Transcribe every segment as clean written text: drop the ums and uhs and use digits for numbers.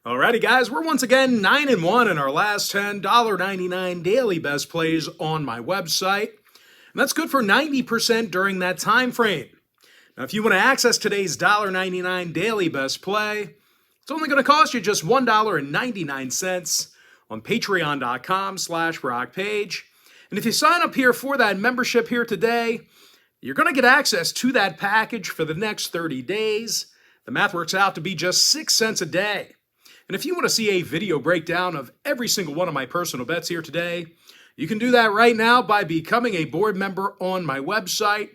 Alrighty, guys, we're once again 9-1 in our last 10 $1.99 daily best plays on my website. And that's good for 90% during that time frame. Now, if you want to access today's $1.99 daily best play, it's only going to cost you just $1.99 on patreon.com/BrockPage. And if you sign up here for that membership here today, you're going to get access to that package for the next 30 days. The math works out to be just 6 cents a day. And if you want to see a video breakdown of every single one of my personal bets here today, you can do that right now by becoming a board member on my website.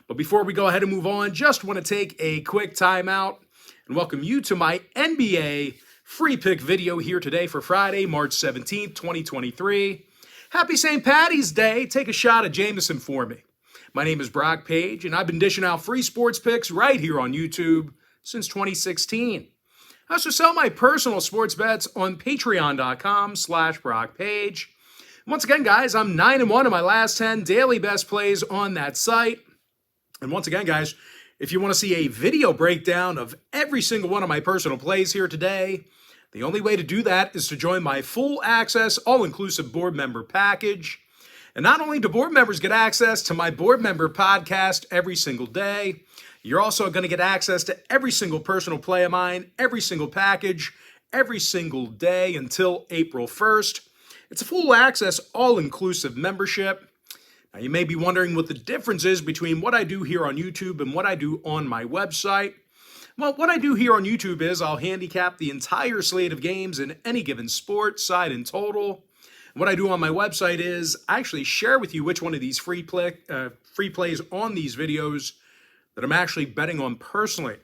But before we go ahead and move on, just want to take a quick time out and welcome you to my NBA free pick video here today for Friday, March 17th, 2023. Happy St. Patty's Day. Take a shot at Jameson for me. My name is Brock Page, and I've been dishing out free sports picks right here on YouTube since 2016. I also sell my personal sports bets on patreon.com/BrockPage. Once again, guys, I'm 9-1 in my last 10 daily best plays on that site. And once again, guys, if you want to see a video breakdown of every single one of my personal plays here today, the only way to do that is to join my full access, all-inclusive board member package. And not only do board members get access to my board member podcast every single day, you're also going to get access to every single personal play of mine, every single package, every single day until April 1st. It's a full access, all-inclusive membership. Now, you may be wondering what the difference is between what I do here on YouTube and what I do on my website. Well, what I do here on YouTube is I'll handicap the entire slate of games in any given sport, side and total. And what I do on my website is I actually share with you which one of these free plays on these videos that I'm actually betting on personally.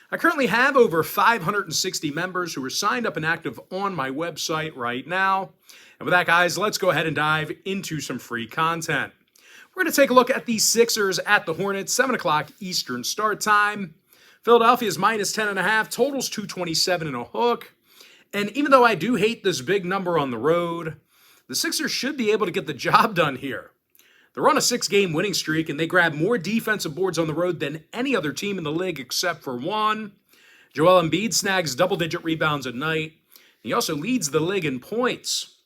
I currently have over 560 members who are signed up and active on my website right now. And with that, guys, let's go ahead and dive into some free content. We're going to take a look at the Sixers at the Hornets, 7 o'clock Eastern start time. Philadelphia is minus 10.5, totals 227 and a hook. And even though I do hate this big number on the road, the Sixers should be able to get the job done here. They're on a 6-game winning streak, and they grab more defensive boards on the road than any other team in the league except for one. Joel Embiid snags double-digit rebounds a night. He also leads the league in points.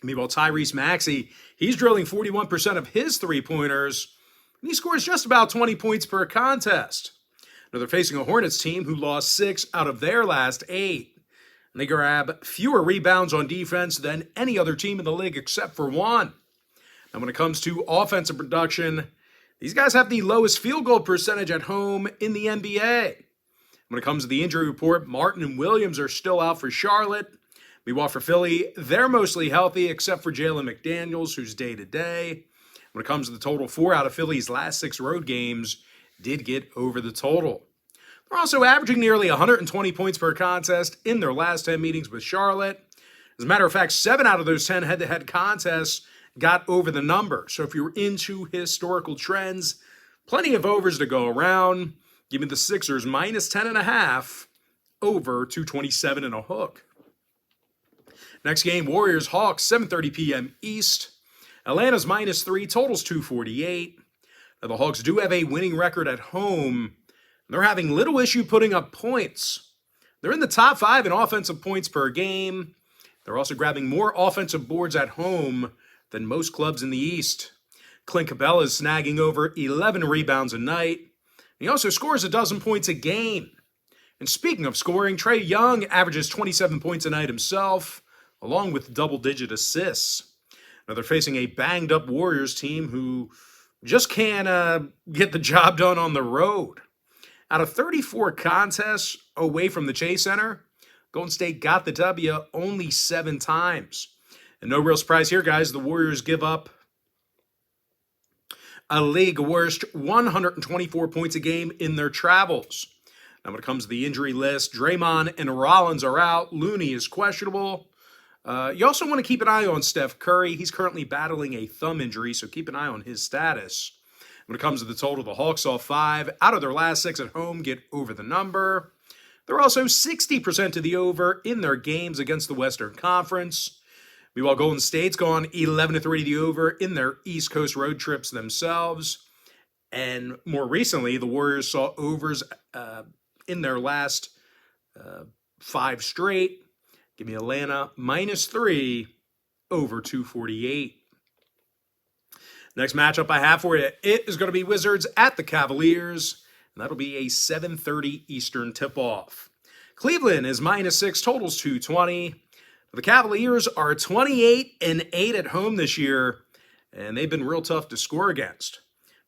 Meanwhile, Tyrese Maxey, he's drilling 41% of his three-pointers, and he scores just about 20 points per contest. Now, they're facing a Hornets team who lost 6 out of their last 8. And they grab fewer rebounds on defense than any other team in the league except for one. And when it comes to offensive production, these guys have the lowest field goal percentage at home in the NBA. When it comes to the injury report, Martin and Williams are still out for Charlotte. Meanwhile, for Philly, they're mostly healthy except for Jalen McDaniels, who's day-to-day. When it comes to the total, 4 out of Philly's last 6 road games did get over the total. They're also averaging nearly 120 points per contest in their last 10 meetings with Charlotte. As a matter of fact, 7 out of those 10 head-to-head contests got over the number. So if you're into historical trends, plenty of overs to go around. Give me the Sixers minus 10.5 over 227 and a hook. Next game, Warriors-Hawks, 7:30 p.m. East. Atlanta's minus 3, totals 248. Now, the Hawks do have a winning record at home. They're having little issue putting up points. They're in the top 5 in offensive points per game. They're also grabbing more offensive boards at home than most clubs in the East. Clint Capella is snagging over 11 rebounds a night. He also scores a dozen points a game. And speaking of scoring, Trae Young averages 27 points a night himself, along with double-digit assists. Now they're facing a banged-up Warriors team who just can't get the job done on the road. Out of 34 contests away from the Chase Center, Golden State got the W only 7 times. And no real surprise here, guys. The Warriors give up a league worst 124 points a game in their travels. Now, when it comes to the injury list, Draymond and Rollins are out. Looney is questionable. You also want to keep an eye on Steph Curry. He's currently battling a thumb injury, so keep an eye on his status. When it comes to the total, the Hawks saw 5 out of their last 6 at home get over the number. They're also 60% to the over in their games against the Western Conference. Meanwhile, Golden State's gone 11-3 to the over in their East Coast road trips themselves. And more recently, the Warriors saw overs in their last 5 straight. Give me Atlanta -3 over 248. Next matchup I have for you, it is going to be Wizards at the Cavaliers, and that'll be a 7:30 Eastern tip-off. Cleveland is -6, totals 220. The Cavaliers are 28-8 at home this year, and they've been real tough to score against.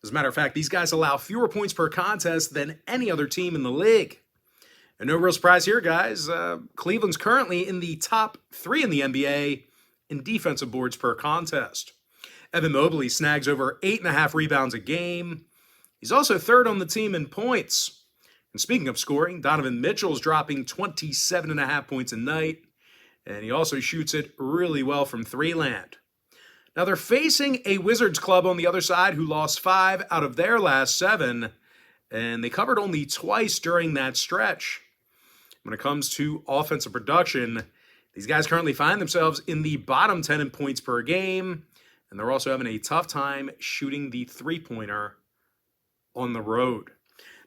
As a matter of fact, these guys allow fewer points per contest than any other team in the league. And no real surprise here, guys. Cleveland's currently in the top 3 in the NBA in defensive boards per contest. Evan Mobley snags over 8.5 rebounds a game. He's also 3rd on the team in points. And speaking of scoring, Donovan Mitchell's dropping 27.5 points a night. And he also shoots it really well from 3-land. Now they're facing a Wizards club on the other side who lost 5 out of their last 7. And they covered only twice during that stretch. When it comes to offensive production, these guys currently find themselves in the bottom 10 in points per game. And they're also having a tough time shooting the three-pointer on the road.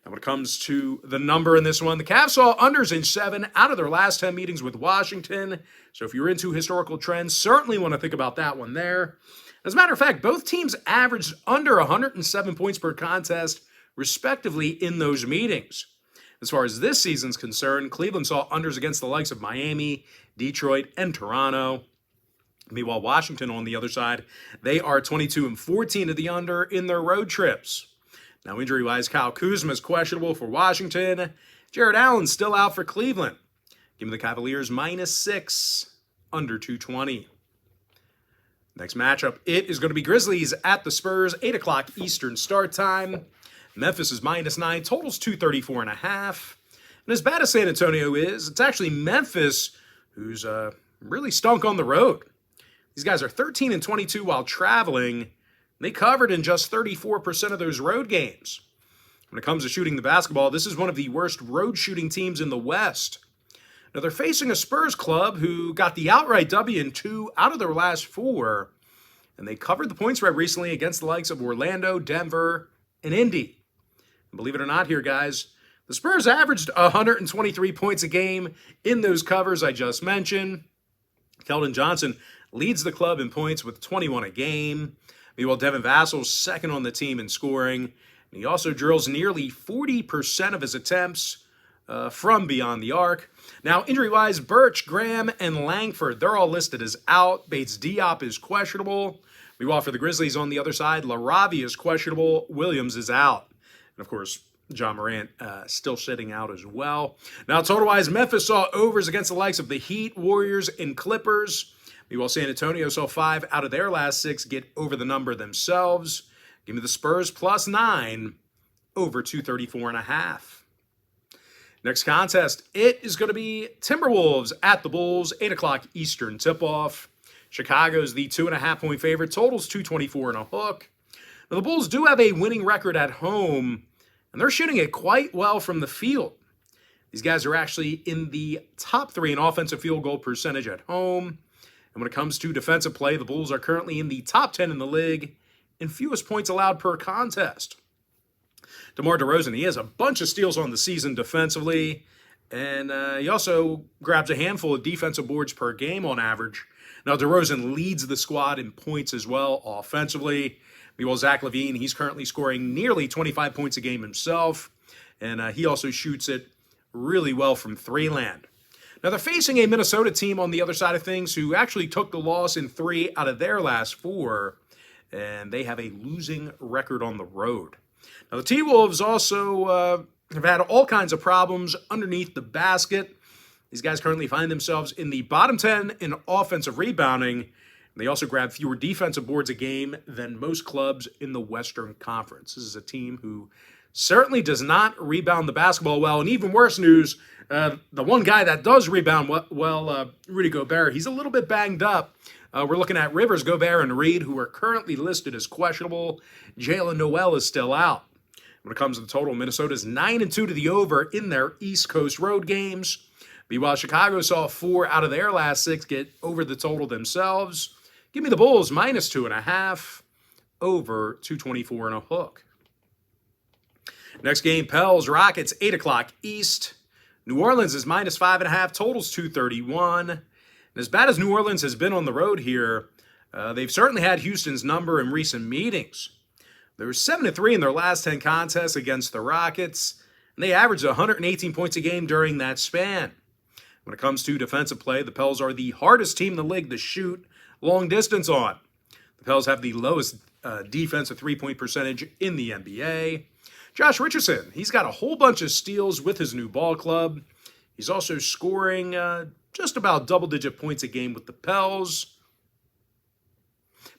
Now, when it comes to the number in this one, the Cavs saw unders in 7 out of their last 10 meetings with Washington. So if you're into historical trends, certainly want to think about that one there. As a matter of fact, both teams averaged under 107 points per contest, respectively, in those meetings. As far as this season's concerned, Cleveland saw unders against the likes of Miami, Detroit, and Toronto. Meanwhile, Washington on the other side, they are 22-14 to the under in their road trips. Now, injury-wise, Kyle Kuzma is questionable for Washington. Jared Allen's still out for Cleveland. Give me the Cavaliers -6, under 220. Next matchup, it is going to be Grizzlies at the Spurs, 8 o'clock Eastern start time. Memphis is -9, totals 234.5. And as bad as San Antonio is, it's actually Memphis who's really stunk on the road. These guys are 13-22 while traveling. They covered in just 34% of those road games. When it comes to shooting the basketball, this is one of the worst road shooting teams in the West. Now, they're facing a Spurs club who got the outright W in 2 out of their last 4, and they covered the point spread recently against the likes of Orlando, Denver, and Indy. And believe it or not here, guys, the Spurs averaged 123 points a game in those covers I just mentioned. Keldon Johnson leads the club in points with 21 a game. Meanwhile, Devin Vassal's 2nd on the team in scoring. And he also drills nearly 40% of his attempts from beyond the arc. Now, injury-wise, Birch, Graham, and Langford, they're all listed as out. Bates Diop is questionable. Meanwhile, for the Grizzlies on the other side, LaRavi is questionable. Williams is out. And, of course, John Morant still sitting out as well. Now, total-wise, Memphis saw overs against the likes of the Heat, Warriors, and Clippers. Meanwhile, San Antonio saw 5 out of their last 6 get over the number themselves. Give me the Spurs +9 over 234.5. Next contest, it is going to be Timberwolves at the Bulls, 8 o'clock Eastern tip-off. Chicago's the 2.5-point favorite, totals 224 and a hook. Now, the Bulls do have a winning record at home, and they're shooting it quite well from the field. These guys are actually in the top 3 in offensive field goal percentage at home. And when it comes to defensive play, the Bulls are currently in the top 10 in the league in fewest points allowed per contest. DeMar DeRozan, he has a bunch of steals on the season defensively, and he also grabs a handful of defensive boards per game on average. Now, DeRozan leads the squad in points as well offensively. Meanwhile, Zach LaVine, he's currently scoring nearly 25 points a game himself, and he also shoots it really well from 3-land. Now, they're facing a Minnesota team on the other side of things who actually took the loss in 3 out of their last 4, and they have a losing record on the road. Now, the T-Wolves also have had all kinds of problems underneath the basket. These guys currently find themselves in the bottom 10 in offensive rebounding. They also grab fewer defensive boards a game than most clubs in the Western Conference. This is a team who certainly does not rebound the basketball well. And even worse news, the one guy that does rebound well, Rudy Gobert, he's a little bit banged up. We're looking at Rivers, Gobert, and Reed, who are currently listed as questionable. Jalen Noel is still out. When it comes to the total, Minnesota's 9-2 to the over in their East Coast road games. Meanwhile, Chicago saw 4 out of their last 6 get over the total themselves. Give me the Bulls -2.5 over 224 and a hook. Next game, Pels, Rockets, 8 o'clock East. New Orleans is -5.5, totals 231. As bad as New Orleans has been on the road here, they've certainly had Houston's number in recent meetings. They were 7-3 in their last 10 contests against the Rockets, and they averaged 118 points a game during that span. When it comes to defensive play, the Pels are the hardest team in the league to shoot long distance on. The Pels have the lowest defensive three-point percentage in the NBA. Josh Richardson, he's got a whole bunch of steals with his new ball club. He's also scoring just about double-digit points a game with the Pels.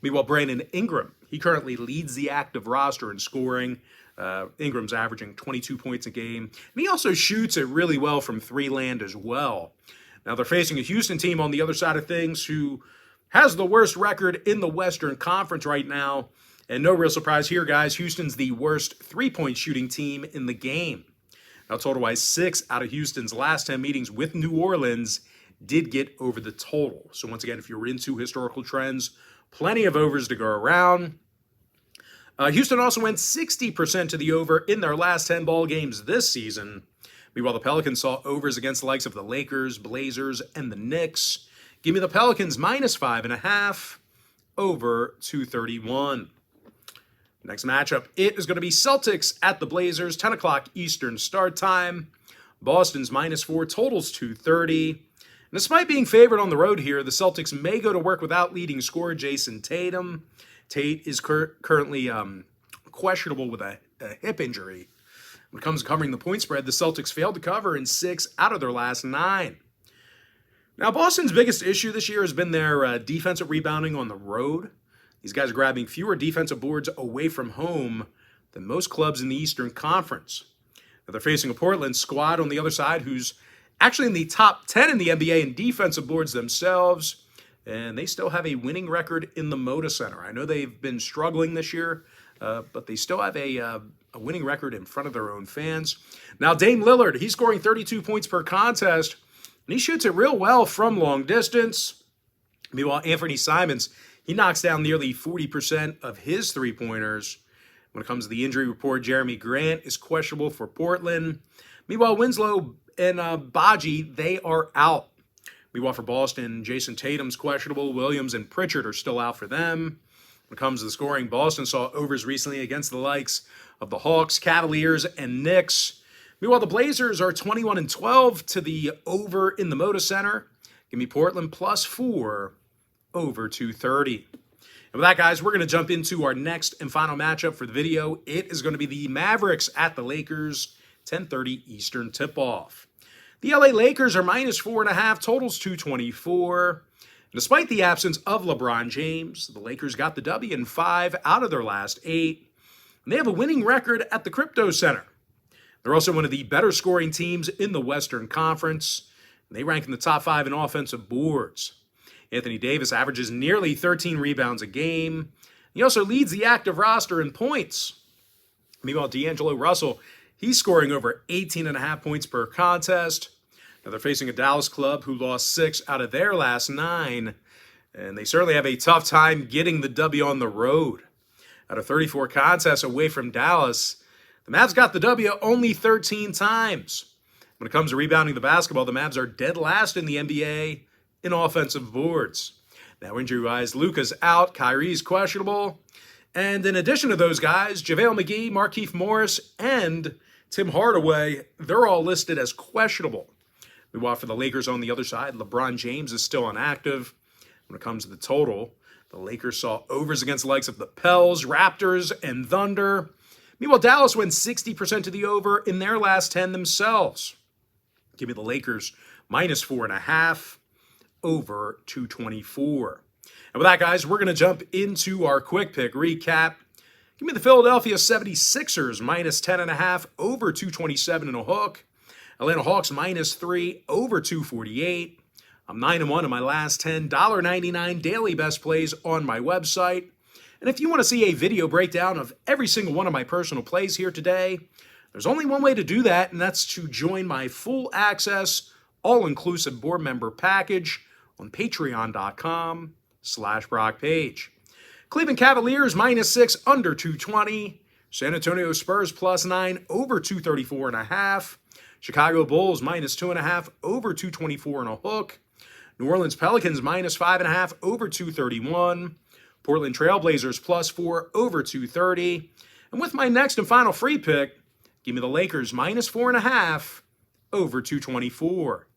Meanwhile, Brandon Ingram, he currently leads the active roster in scoring. Ingram's averaging 22 points a game. And he also shoots it really well from three land as well. Now, they're facing a Houston team on the other side of things who has the worst record in the Western Conference right now. And no real surprise here, guys. Houston's the worst three-point shooting team in the game. Now, total-wise, 6 out of Houston's last 10 meetings with New Orleans did get over the total. So once again, if you're into historical trends, plenty of overs to go around. Houston also went 60% to the over in their last 10 ball games this season. Meanwhile, the Pelicans saw overs against the likes of the Lakers, Blazers, and the Knicks. Give me the Pelicans -5.5 over 231. Next matchup, it is going to be Celtics at the Blazers, 10 o'clock Eastern start time. Boston's -4, totals 230. And despite being favored on the road here, the Celtics may go to work without leading scorer Jason Tatum. Tate is currently questionable with a hip injury. When it comes to covering the point spread, the Celtics failed to cover in 6 out of their last 9. Now, Boston's biggest issue this year has been their defensive rebounding on the road. These guys are grabbing fewer defensive boards away from home than most clubs in the Eastern Conference. Now, they're facing a Portland squad on the other side who's actually in the top 10 in the NBA in defensive boards themselves. And they still have a winning record in the Moda Center. I know they've been struggling this year, but they still have a winning record in front of their own fans. Now, Dame Lillard, he's scoring 32 points per contest, and he shoots it real well from long distance. Meanwhile, Anthony Simons, he knocks down nearly 40% of his three-pointers. When it comes to the injury report, Jeremy Grant is questionable for Portland. Meanwhile, Winslow and Baji, they are out. Meanwhile, for Boston, Jason Tatum's questionable. Williams and Pritchard are still out for them. When it comes to the scoring, Boston saw overs recently against the likes of the Hawks, Cavaliers, and Knicks. Meanwhile, the Blazers are 21-12 to the over in the Moda Center. Give me Portland +4 over 230. And with that, guys, we're going to jump into our next and final matchup for the video. It is going to be the Mavericks at the Lakers, 10:30 Eastern tip-off. The LA Lakers are -4.5, totals 224. Despite the absence of LeBron James, the Lakers got the W in 5 out of their last 8. And they have a winning record at the Crypto Center. They're also one of the better scoring teams in the Western Conference. And they rank in the top 5 in offensive boards. Anthony Davis averages nearly 13 rebounds a game. He also leads the active roster in points. Meanwhile, D'Angelo Russell, he's scoring over 18.5 points per contest. Now, they're facing a Dallas club who lost 6 out of their last 9, and they certainly have a tough time getting the W on the road. Out of 34 contests away from Dallas, the Mavs got the W only 13 times. When it comes to rebounding the basketball, the Mavs are dead last in the NBA in offensive boards. Now, injury-wise, Luka's out, Kyrie's questionable, and in addition to those guys, JaVale McGee, Markieff Morris, and Tim Hardaway, they're all listed as questionable. Meanwhile, for the Lakers on the other side, LeBron James is still inactive. When it comes to the total, the Lakers saw overs against the likes of the Pels, Raptors, and Thunder. Meanwhile, Dallas went 60% to the over in their last 10 themselves. Give me the Lakers -4.5 over 224. And with that, guys, we're going to jump into our quick pick recap. Give me the Philadelphia 76ers -10.5 over 227 and a hook. Atlanta Hawks -3 over 248. I'm 9-1 in my last 10, $1.99 daily best plays on my website. And if you want to see a video breakdown of every single one of my personal plays here today, there's only one way to do that, and that's to join my full access, all-inclusive board member package on patreon.com/BrockPage. Cleveland Cavaliers -6 under 220. San Antonio Spurs +9 over 234.5. Chicago Bulls -2.5 over 224 and a hook. New Orleans Pelicans minus 5.5 over 231. Portland Trailblazers plus 4 over 230. And with my next and final free pick, give me the Lakers minus 4.5 over 224.